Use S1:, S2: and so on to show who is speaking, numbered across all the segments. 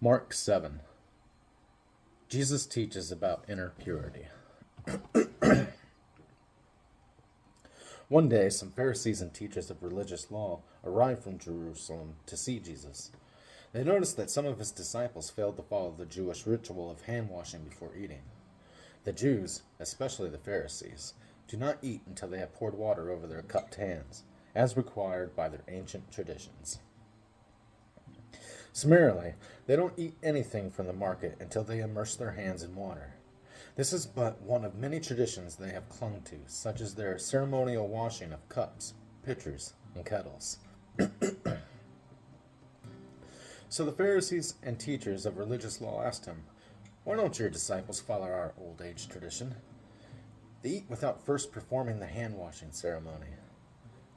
S1: Mark 7. Jesus teaches about inner purity. One day, some Pharisees and teachers of religious law arrived from Jerusalem to see Jesus. They noticed that some of his disciples failed to follow the Jewish ritual of hand washing before eating. The Jews, especially the Pharisees, do not eat until they have poured water over their cupped hands, as required by their ancient traditions. Similarly, they don't eat anything from the market until they immerse their hands in water. This is but one of many traditions they have clung to, such as their ceremonial washing of cups, pitchers, and kettles. So the Pharisees and teachers of religious law asked him, "Why don't your disciples follow our old age tradition? They eat without first performing the hand washing ceremony."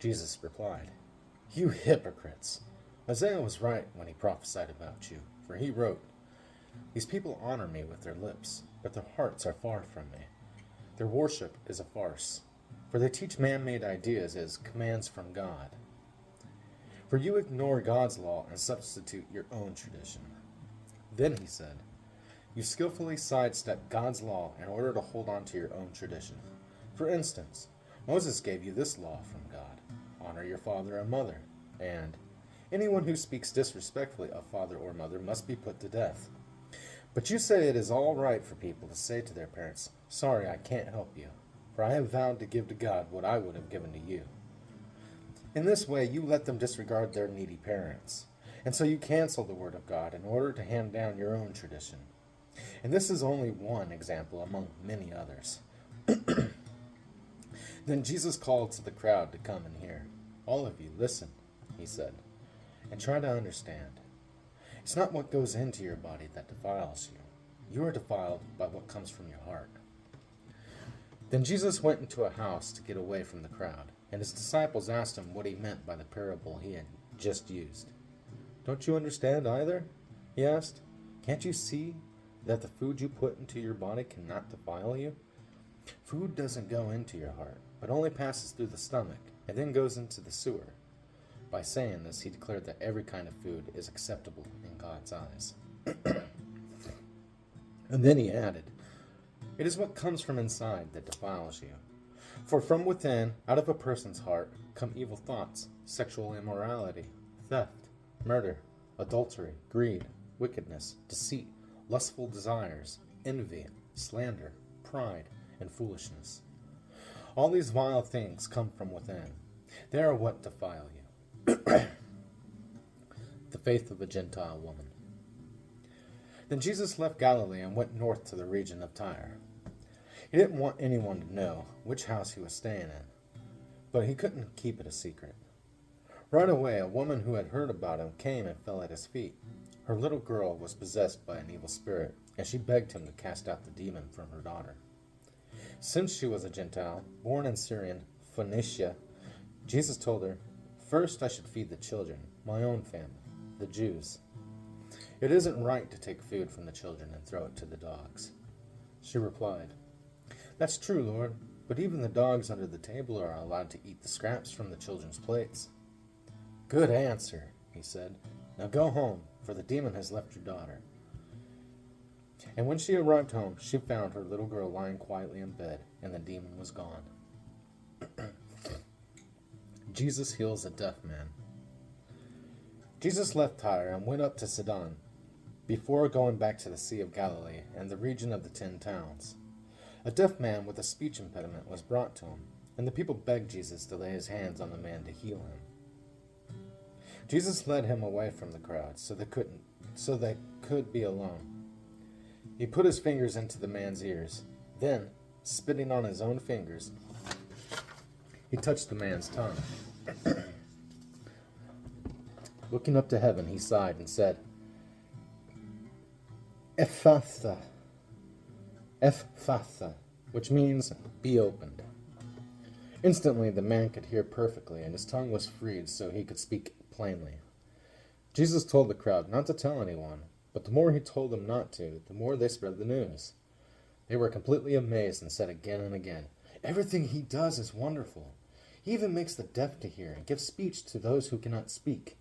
S1: Jesus replied, "You hypocrites! Isaiah was right when he prophesied about you, for he wrote, 'These people honor me with their lips, but their hearts are far from me. Their worship is a farce, for they teach man-made ideas as commands from God. For you ignore God's law and substitute your own tradition.'" Then he said, "You skillfully sidestep God's law in order to hold on to your own tradition. For instance, Moses gave you this law from God: honor your father and mother, and anyone who speaks disrespectfully of father or mother must be put to death. But you say it is all right for people to say to their parents, 'Sorry, I can't help you, for I have vowed to give to God what I would have given to you.' In this way, you let them disregard their needy parents, and so you cancel the word of God in order to hand down your own tradition. And this is only one example among many others." Then Jesus called to the crowd to come and hear. "All of you, listen," he said, "and try to understand. It's not what goes into your body that defiles you. You are defiled by what comes from your heart." Then Jesus went into a house to get away from the crowd, and his disciples asked him what he meant by the parable he had just used. "Don't you understand either?" he asked. "Can't you see that the food you put into your body cannot defile you? Food doesn't go into your heart, but only passes through the stomach and then goes into the sewer." By saying this, he declared that every kind of food is acceptable in God's eyes. And then he added, "It is what comes from inside that defiles you. For from within, out of a person's heart, come evil thoughts, sexual immorality, theft, murder, adultery, greed, wickedness, deceit, lustful desires, envy, slander, pride, and foolishness. All these vile things come from within. They are what defile you." The faith of a Gentile woman. Then Jesus left Galilee and went north to the region of Tyre. He didn't want anyone to know which house he was staying in, but he couldn't keep it a secret. Right away, a woman who had heard about him came and fell at his feet. Her little girl was possessed by an evil spirit, and she begged him to cast out the demon from her daughter. Since she was a Gentile, born in Syrian Phoenicia, Jesus told her, "First I should feed the children, my own family, the Jews. It isn't right to take food from the children and throw it to the dogs." She replied, "That's true, Lord, but even the dogs under the table are allowed to eat the scraps from the children's plates." "Good answer," he said. "Now go home, for the demon has left your daughter." And when she arrived home, she found her little girl lying quietly in bed, and the demon was gone. Jesus heals a deaf man. Jesus left Tyre and went up to Sidon, before going back to the Sea of Galilee and the region of the 10 towns. A deaf man with a speech impediment was brought to him, and the people begged Jesus to lay his hands on the man to heal him. Jesus led him away from the crowd so they could be alone. He put his fingers into the man's ears. Then, spitting on his own fingers, he touched the man's tongue. Looking up to heaven, he sighed and said, "Ephphatha," Ephphatha, which means "be opened." Instantly, the man could hear perfectly, and his tongue was freed so he could speak plainly. Jesus told the crowd not to tell anyone, but the more he told them not to, the more they spread the news. They were completely amazed and said again and again, "Everything he does is wonderful. He even makes the deaf to hear and gives speech to those who cannot speak."